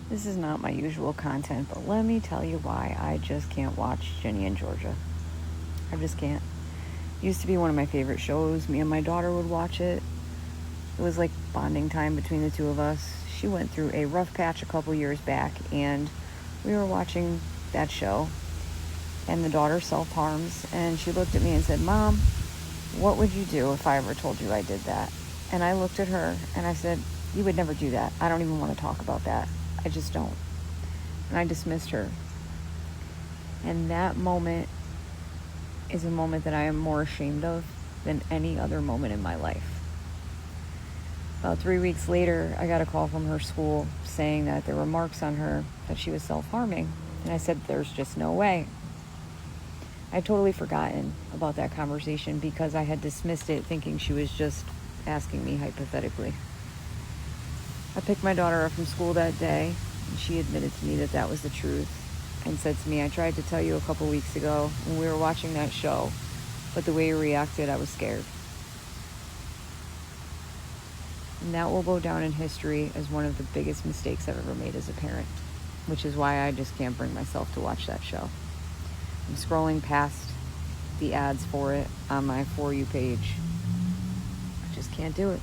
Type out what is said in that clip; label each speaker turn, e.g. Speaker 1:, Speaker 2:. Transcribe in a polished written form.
Speaker 1: This is not my usual content, but let me tell you why I just can't watch Ginny and Georgia. I just can't. It used to be one of my favorite shows. Me and my daughter would watch it. It was like bonding time between the two of us. She went through a rough patch a couple years back, and we were watching that show, and the daughter self-harms, and she looked at me and said, "Mom, what would you do if I ever told you I did that?" And I looked at her and I said, "You would never do that. I don't even want to talk about that. I just don't." And I dismissed her. And that moment is a moment that I am more ashamed of than any other moment in my life. About 3 weeks later, I got a call from her school saying that there were marks on her, that she was self-harming. And I said, "There's just no way." I'd totally forgotten about that conversation because I had dismissed it thinking she was just asking me hypothetically. I picked my daughter up from school that day, and she admitted to me that that was the truth and said to me, "I tried to tell you a couple weeks ago when we were watching that show, but the way you reacted, I was scared." And that will go down in history as one of the biggest mistakes I've ever made as a parent, which is why I just can't bring myself to watch that show. I'm scrolling past the ads for it on my For You page. I just can't do it.